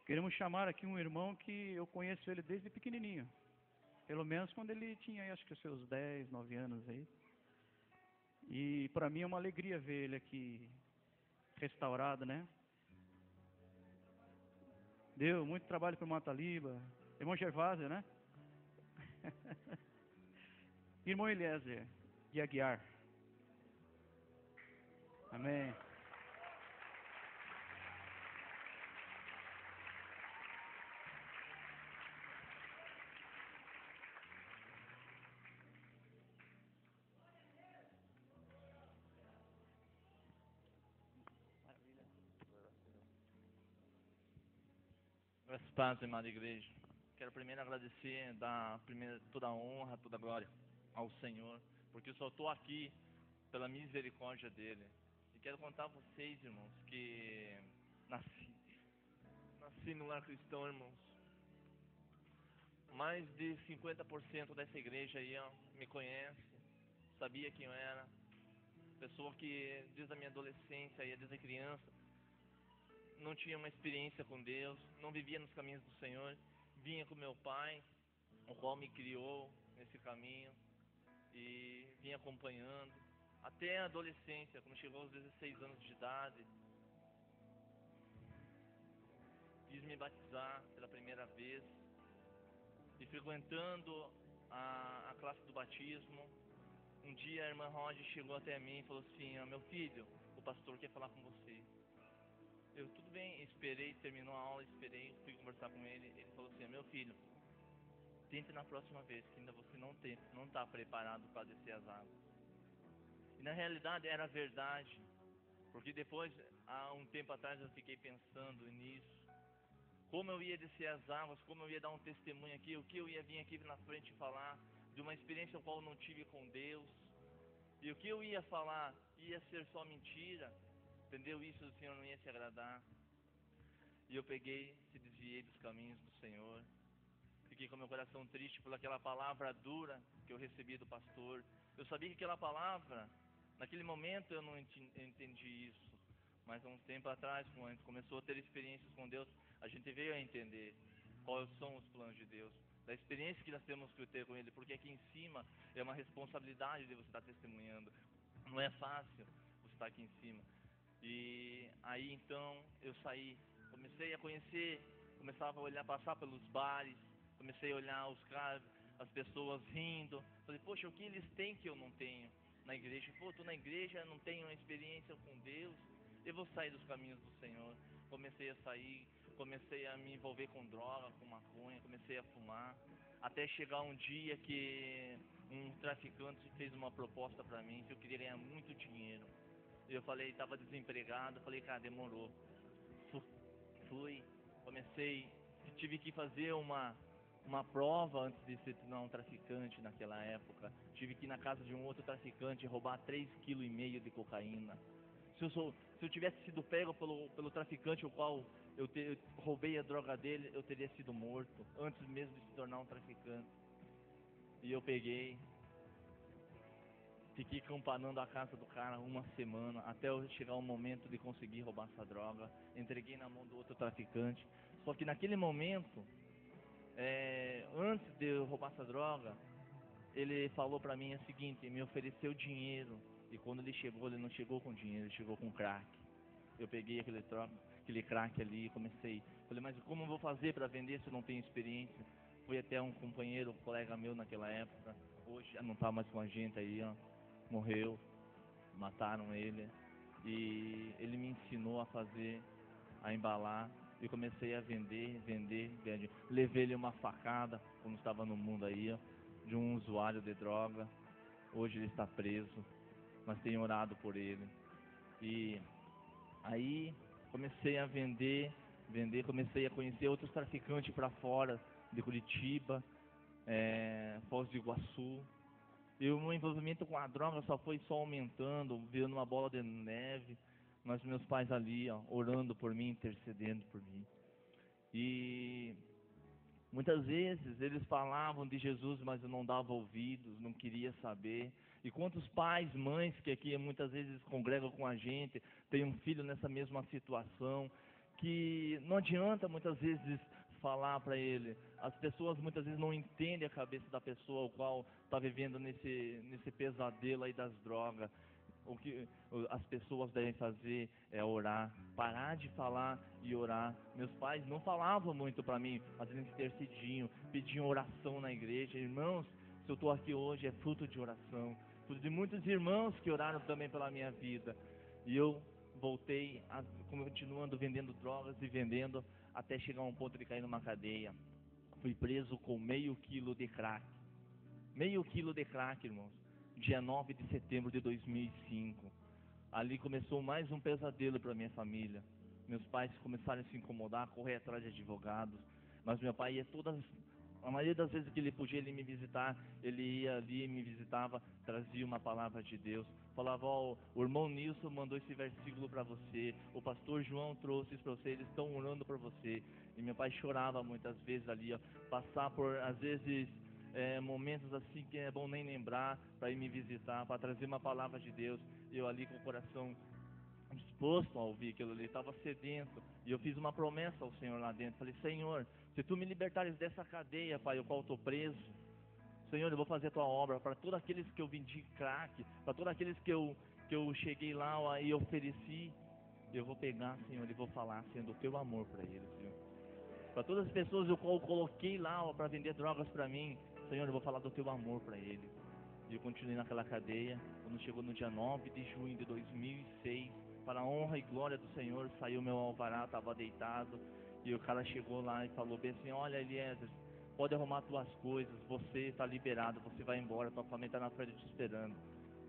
Queremos chamar aqui um irmão que eu conheço ele desde pequenininho. Pelo menos quando ele tinha, acho que os seus 10, 9 anos aí. E para mim é uma alegria ver ele aqui restaurado, né? Deu muito trabalho para o Mataliba. Irmão Gervásio, né? Irmão Eliezer de Aguiar. Amém. Graças a Deus, amada igreja. Quero primeiro agradecer, dar primeiro toda a honra, toda a glória ao Senhor, porque eu só estou aqui pela misericórdia dele. E quero contar a vocês, irmãos, que nasci no lar cristão, irmãos. Mais de 50% dessa igreja aí, ó, me conhece, sabia quem eu era. Pessoa que desde a minha adolescência, desde a criança, não tinha uma experiência com Deus, não vivia nos caminhos do Senhor. Vinha com meu pai, o qual me criou nesse caminho, e vinha acompanhando até a adolescência. Quando chegou aos 16 anos de idade, quis me batizar pela primeira vez, e frequentando a classe do batismo, um dia a irmã Rod chegou até mim e falou assim: meu filho, o pastor quer falar com você. Eu, tudo bem, esperei, terminou a aula, esperei, fui conversar com ele. Ele falou assim: meu filho, tente na próxima vez, que ainda você não está preparado para descer as águas. E na realidade era verdade, porque depois, há um tempo atrás, eu fiquei pensando nisso. Como eu ia descer as águas, como eu ia dar um testemunho aqui, o que eu ia vir aqui na frente falar de uma experiência a qual eu não tive com Deus. E o que eu ia falar ia ser só mentira, entendeu? Isso o Senhor não ia se agradar. E eu peguei, se desviei dos caminhos do Senhor. Fiquei com meu coração triste por aquela palavra dura que eu recebi do pastor. Eu sabia que aquela palavra, naquele momento eu não entendi isso. Mas há um tempo atrás, quando a gente começou a ter experiências com Deus, a gente veio a entender quais são os planos de Deus, da experiência que nós temos que ter com Ele, porque aqui em cima é uma responsabilidade de você estar testemunhando. Não é fácil você estar aqui em cima. E aí então eu saí, comecei a conhecer, começava a olhar, passar pelos bares, comecei a olhar os caras, as pessoas rindo. Falei: poxa, o que eles têm que eu não tenho na igreja? Pô, tô na igreja, não tenho uma experiência com Deus, eu vou sair dos caminhos do Senhor. Comecei a sair, comecei a me envolver com droga, com maconha, comecei a fumar, até chegar um dia que um traficante fez uma proposta para mim, que eu queria ganhar muito dinheiro. Eu falei, estava desempregado, falei: cara, demorou. Fui, comecei, tive que fazer uma prova antes de se tornar um traficante naquela época. Tive que ir na casa de um outro traficante e roubar 3,5 kg de cocaína. Se eu tivesse sido pego pelo traficante, o qual eu roubei a droga dele, eu teria sido morto, antes mesmo de se tornar um traficante. E eu peguei, fiquei campanando a casa do cara uma semana, até eu chegar o momento de conseguir roubar essa droga. Entreguei na mão do outro traficante. Só que naquele momento, antes de eu roubar essa droga, ele falou pra mim o seguinte, me ofereceu dinheiro. E quando ele chegou, ele não chegou com dinheiro, ele chegou com crack. Eu peguei aquele crack ali e comecei. Falei: mas como eu vou fazer para vender se eu não tenho experiência? Fui até um companheiro, um colega meu naquela época, hoje já não tá mais com a gente aí, ó. Morreu, mataram ele. E ele me ensinou a fazer, a embalar. E comecei a vender. Levei ele uma facada, quando estava no mundo aí, ó, de um usuário de droga. Hoje ele está preso, mas tenho orado por ele. E aí comecei a vender, comecei a conhecer outros traficantes para fora de Curitiba, Foz do Iguaçu. E o meu envolvimento com a droga só foi aumentando, virando uma bola de neve. Mas meus pais ali, ó, orando por mim, intercedendo por mim. E muitas vezes eles falavam de Jesus, mas eu não dava ouvidos, não queria saber. E quantos pais, mães que aqui muitas vezes congregam com a gente, têm um filho nessa mesma situação, que não adianta muitas vezes falar para ele. As pessoas muitas vezes não entendem a cabeça da pessoa o qual está vivendo nesse pesadelo aí das drogas. O que as pessoas devem fazer é orar, parar de falar e orar. Meus pais não falavam muito para mim, mas eles intercediam, pediam oração na igreja. Irmãos, se eu estou aqui hoje é fruto de oração, fruto de muitos irmãos que oraram também pela minha vida. E eu voltei, continuando vendendo drogas e vendendo, até chegar a um ponto de cair numa cadeia. Fui preso com meio quilo de crack. Meio quilo de crack, irmãos. Dia 9 de setembro de 2005. Ali começou mais um pesadelo para minha família. Meus pais começaram a se incomodar, a correr atrás de advogados. Mas meu pai ia a maioria das vezes que ele podia ele me visitar, ele ia ali e me visitava, trazia uma palavra de Deus. Falava, ó, o irmão Nilson mandou esse versículo para você, o pastor João trouxe isso para você, eles estão orando por você. E meu pai chorava muitas vezes ali, ó, passar por, às vezes, momentos assim que é bom nem lembrar, para ir me visitar, para trazer uma palavra de Deus. Eu ali com o coração disposto a ouvir aquilo ali, estava sedento. E eu fiz uma promessa ao Senhor lá dentro. Falei, Senhor, se tu me libertares dessa cadeia, Pai, o qual estou preso, Senhor, eu vou fazer a tua obra para todos aqueles que eu vendi crack, para todos aqueles que eu cheguei lá e ofereci. Eu vou pegar, Senhor, e vou falar, Senhor, do teu amor para eles, Senhor. Para todas as pessoas eu coloquei lá para vender drogas para mim, Senhor, eu vou falar do teu amor para eles. E eu continuei naquela cadeia. Quando chegou no dia 9 de junho de 2006, para a honra e glória do Senhor, saiu meu alvará, estava deitado. E o cara chegou lá e falou bem assim, olha Eliezer, pode arrumar tuas coisas, você está liberado, você vai embora, tua família está na frente te esperando.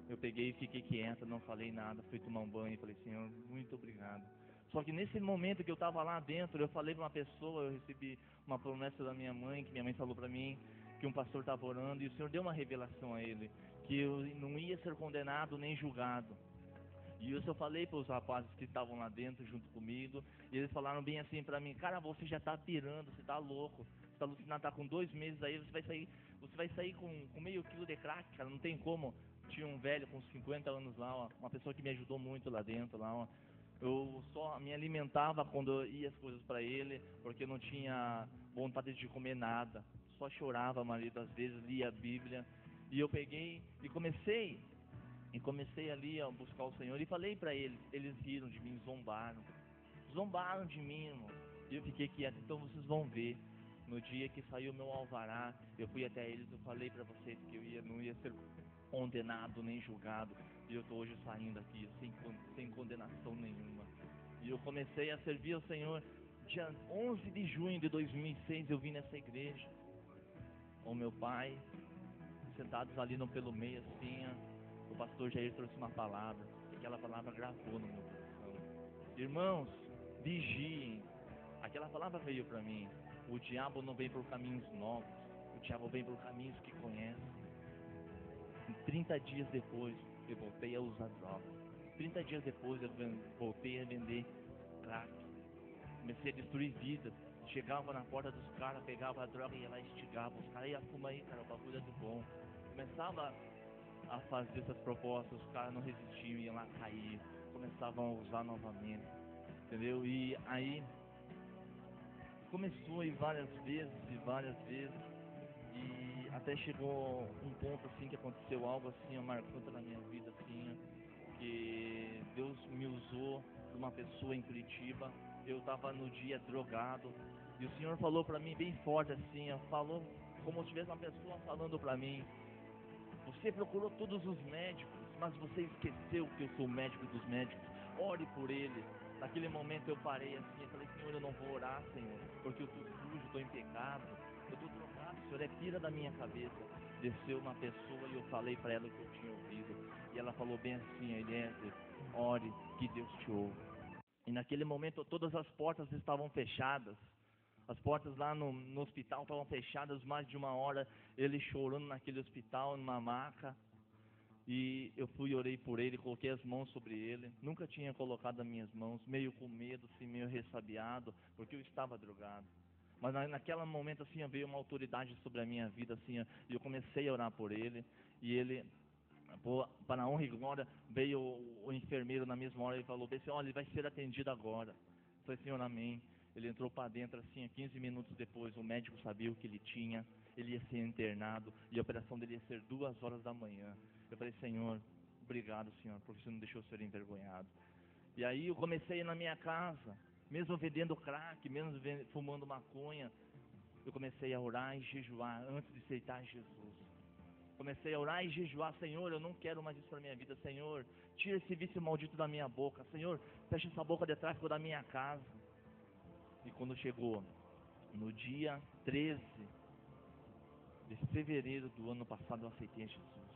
Eu peguei e fiquei quieto, não falei nada, fui tomar um banho e falei, Senhor, muito obrigado. Só que nesse momento que eu estava lá dentro, eu falei para uma pessoa, eu recebi uma promessa da minha mãe, que minha mãe falou para mim, que um pastor estava orando, e o Senhor deu uma revelação a ele, que eu não ia ser condenado nem julgado. E isso eu falei para os rapazes que estavam lá dentro junto comigo, e eles falaram bem assim para mim, cara, você já está pirando, você está louco, você está alucinado, está com 2 meses aí, você vai sair com meio quilo de crack, cara, não tem como. Tinha um velho com 50 anos lá, ó, uma pessoa que me ajudou muito lá dentro, lá, ó. Eu só me alimentava quando eu ia as coisas para ele, porque eu não tinha vontade de comer nada. Só chorava a maioria das vezes, lia a Bíblia. E eu peguei e comecei ali a buscar o Senhor e falei para eles. Eles riram de mim, zombaram de mim, irmão. E eu fiquei quieto. Então vocês vão ver. No dia que saiu meu alvará, eu fui até eles, eu falei para vocês que não ia ser condenado nem julgado. E eu estou hoje saindo aqui sem condenação nenhuma. E eu comecei a servir ao Senhor. Dia 11 de junho de 2006 eu vim nessa igreja com meu pai, sentados ali no pelo meio assim, o pastor Jair trouxe uma palavra, e aquela palavra gravou no meu coração. Irmãos, vigiem. Aquela palavra veio para mim. O diabo não vem por caminhos novos, o diabo vem por caminhos que conhece. 30 dias depois, eu voltei a usar drogas. 30 dias depois, eu voltei a vender crack. Comecei a destruir vidas. Chegava na porta dos caras, pegava a droga e ia lá e instigava. Os caras iam fumar aí, cara, o bagulho é do bom. Começava a fazer essas propostas, os caras não resistiam, iam lá cair. Começavam a usar novamente, entendeu? E aí, começou aí várias vezes. E até chegou um ponto assim que aconteceu algo assim, marcante na minha vida assim, que Deus me usou para uma pessoa em Curitiba. Eu estava no dia drogado e o Senhor falou para mim bem forte assim, falou como se tivesse uma pessoa falando para mim. Você procurou todos os médicos, mas você esqueceu que eu sou o médico dos médicos. Ore por ele. Naquele momento eu parei assim e falei, Senhor, eu não vou orar, Senhor, porque eu estou sujo, estou em pecado, eu estou drogado, Senhor, é tira da minha cabeça. Desceu uma pessoa e eu falei para ela o que eu tinha ouvido. E ela falou bem assim, Eliezer, ore que Deus te ouve. E naquele momento todas as portas estavam fechadas. As portas lá no hospital estavam fechadas mais de 1 hora. Ele chorando naquele hospital, numa maca. E eu fui, orei por ele, coloquei as mãos sobre ele. Nunca tinha colocado as minhas mãos, meio com medo, assim, meio ressabiado, porque eu estava drogado. Mas naquele momento assim veio uma autoridade sobre a minha vida assim, e eu comecei a orar por ele. E ele, para a honra e glória, veio o enfermeiro na mesma hora e falou assim, olha, ele vai ser atendido agora. falei, Senhor, amém. Ele entrou para dentro assim, 15 minutos depois, o médico sabia o que ele tinha, ele ia ser internado e a operação dele ia ser 2 horas da manhã. Eu falei, Senhor, obrigado, Senhor, porque você não deixou eu ser envergonhado. E aí eu comecei na minha casa, mesmo vendendo crack, mesmo fumando maconha, eu comecei a orar e jejuar antes de aceitar Jesus. Comecei a orar e jejuar, Senhor, eu não quero mais isso para minha vida, Senhor, tira esse vício maldito da minha boca, Senhor, fecha essa boca de tráfico da minha casa. E quando chegou no dia 13 de fevereiro do ano passado, eu aceitei a Jesus.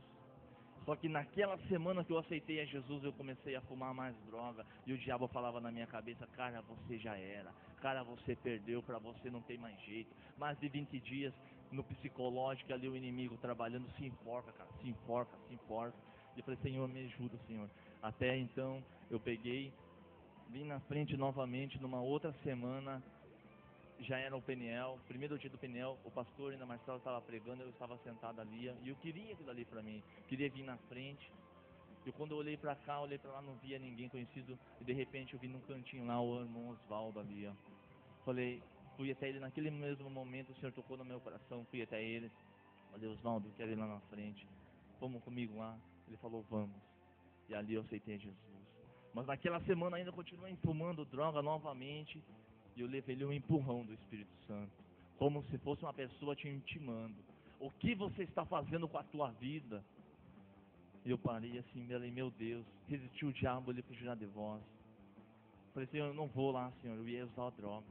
Só que naquela semana que eu aceitei a Jesus, eu comecei a fumar mais droga. E o diabo falava na minha cabeça, cara, você já era. Cara, você perdeu, para você não tem mais jeito. Mais de 20 dias no psicológico, ali o inimigo trabalhando, se enforca, cara, se enforca, se enforca. E eu falei, Senhor, me ajuda, Senhor. Até então, eu peguei, vim na frente novamente, numa outra semana, já era o Peniel, primeiro dia do Peniel, o pastor ainda Marcelo estava pregando, eu estava sentado ali, e eu queria aquilo ali para mim, queria vir na frente. E quando eu olhei para cá, olhei para lá, não via ninguém conhecido, e de repente eu vi num cantinho lá o irmão Osvaldo ali, ó. Falei, fui até ele, naquele mesmo momento o Senhor tocou no meu coração, fui até ele, falei, Osvaldo, eu quero ir lá na frente, vamos comigo lá? Ele falou, vamos. E ali eu aceitei Jesus. Mas naquela semana ainda continuei fumando droga novamente, e eu levei-lhe um empurrão do Espírito Santo, como se fosse uma pessoa te intimando. O que você está fazendo com a tua vida? E eu parei assim, falei, meu Deus, resistiu o diabo, ele fugirá de vós. Falei, Senhor, eu não vou lá, Senhor, eu ia usar a droga.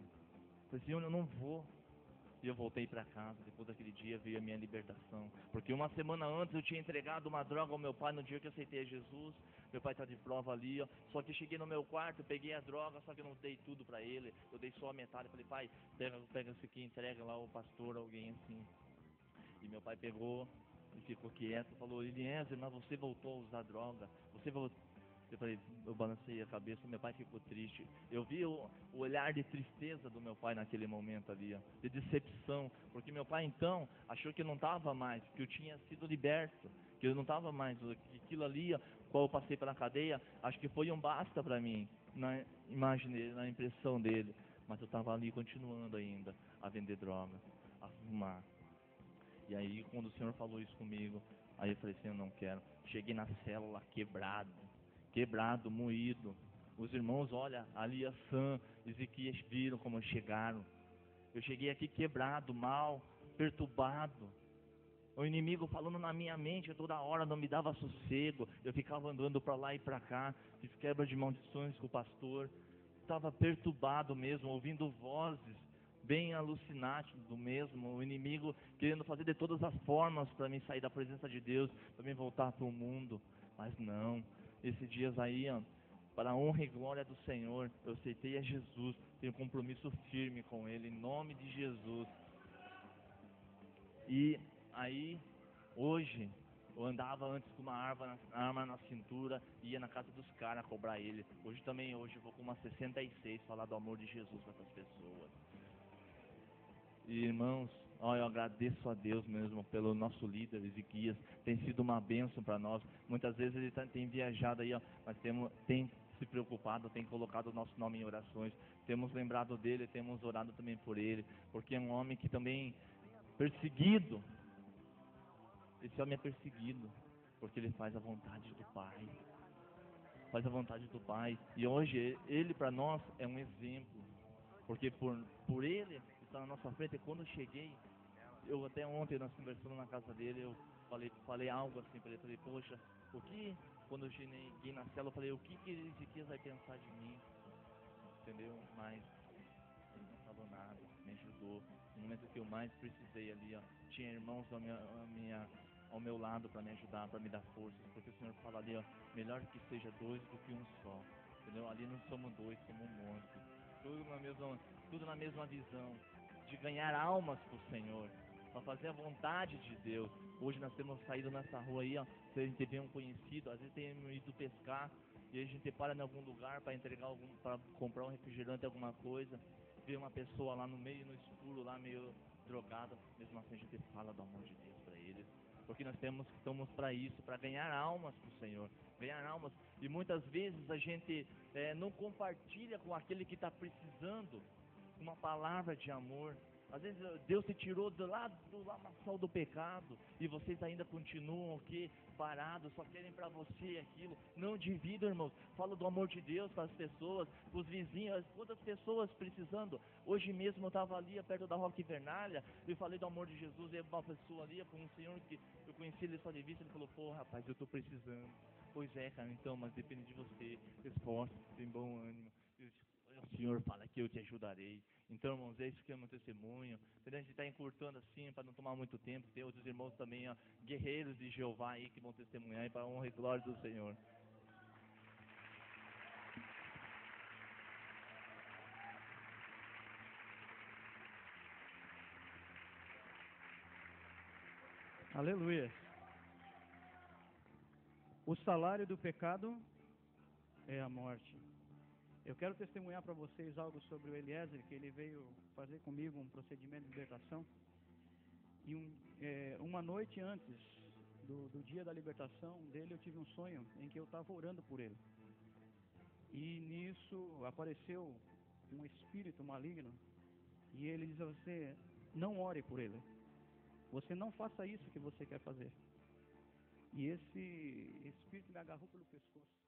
Falei, Senhor, eu não vou. E eu voltei para casa, depois daquele dia veio a minha libertação. Porque uma semana antes eu tinha entregado uma droga ao meu pai no dia que eu aceitei Jesus. Meu pai está de prova ali, ó. Só que cheguei no meu quarto, peguei a droga, só que eu não dei tudo para ele. Eu dei só a metade. Falei, pai, pega isso aqui, entrega lá ao pastor, alguém assim. E meu pai pegou e ficou quieto. Falou, Eliezer, mas você voltou a usar droga. Você voltou. Eu falei, eu balancei a cabeça, meu pai ficou triste. Eu vi o olhar de tristeza do meu pai naquele momento ali, ó, de decepção, porque meu pai então achou que eu não estava mais, que eu tinha sido liberto, que eu não estava mais, que aquilo ali, ó, qual eu passei pela cadeia, acho que foi um basta para mim, na imagem dele, na impressão dele. Mas eu estava ali continuando ainda a vender droga, a fumar. E aí quando o Senhor falou isso comigo, aí eu falei assim, eu não quero. Cheguei na célula quebrado, moído. Os irmãos, olha, ali a Sam, Ezequias viram como chegaram. Eu cheguei aqui quebrado, mal, perturbado. O inimigo falando na minha mente toda hora, não me dava sossego. Eu ficava andando para lá e para cá, fiz quebra de maldições com o pastor. Estava perturbado mesmo, ouvindo vozes, bem alucinante do mesmo. O inimigo querendo fazer de todas as formas para mim sair da presença de Deus, para mim voltar para o mundo. Mas não, esses dias aí, ó, para a honra e glória do Senhor, eu aceitei a Jesus, tenho um compromisso firme com Ele, em nome de Jesus. E aí, hoje, eu andava antes com uma arma na cintura, ia na casa dos caras cobrar ele. Hoje eu vou com uma 66 falar do amor de Jesus para essas pessoas. E, irmãos, ó, eu agradeço a Deus mesmo pelo nosso líder, Ezequias, tem sido uma bênção para nós. Muitas vezes ele tem viajado aí, ó, mas tem se preocupado, tem colocado o nosso nome em orações, temos lembrado dele, temos orado também por ele, porque é um homem que também perseguido. Esse homem é perseguido, porque ele faz a vontade do Pai. Faz a vontade do Pai. E hoje ele para nós é um exemplo. Porque por ele estar na nossa frente, quando eu cheguei, eu até ontem nós conversando na casa dele, eu falei algo assim para ele, falei, poxa, quando eu cheguei na cela, eu falei, o que Ezequias vai pensar de mim? Entendeu? Mas ele não falou nada, me ajudou. No momento que eu mais precisei ali, ó, tinha irmãos ao meu lado para me ajudar, para me dar forças, porque o Senhor fala ali, ó, melhor que seja dois do que um só, entendeu? Ali não somos dois, somos um monte, tudo na mesma visão, de ganhar almas para o Senhor, para fazer a vontade de Deus. Hoje nós temos saído nessa rua aí, ó, se a gente vê um conhecido, às vezes temos ido pescar, e a gente para em algum lugar para para comprar um refrigerante, alguma coisa, vê uma pessoa lá no meio, no escuro, lá meio drogada, mesmo assim a gente fala do amor de Deus para eles, porque nós estamos para isso, para ganhar almas para o Senhor, ganhar almas. E muitas vezes a gente não compartilha com aquele que está precisando uma palavra de amor. Às vezes Deus te tirou do lamaçal do pecado e vocês ainda continuam aqui parados, só querem para você aquilo. Não dividam, irmãos. Fala do amor de Deus para as pessoas, para os vizinhos. Quantas pessoas precisando? Hoje mesmo eu estava ali perto da Roque Vernalha e falei do amor de Jesus. E uma pessoa ali, um senhor que eu conheci ele só de vista, ele falou: pô, rapaz, eu estou precisando. Pois é, cara, então, mas depende de você. Esforce, tem bom ânimo. O Senhor fala que eu te ajudarei. Então, irmãos, é isso que é o meu testemunho. A gente está encurtando assim, para não tomar muito tempo. Tem outros irmãos também, ó, guerreiros de Jeová aí, que vão testemunhar e para a honra e glória do Senhor. Aleluia. O salário do pecado é a morte. Eu quero testemunhar para vocês algo sobre o Eliezer, que ele veio fazer comigo um procedimento de libertação. E uma noite antes do dia da libertação dele, eu tive um sonho em que eu estava orando por ele. E nisso apareceu um espírito maligno e ele diz a você: não ore por ele. Você não faça isso que você quer fazer. E esse espírito me agarrou pelo pescoço.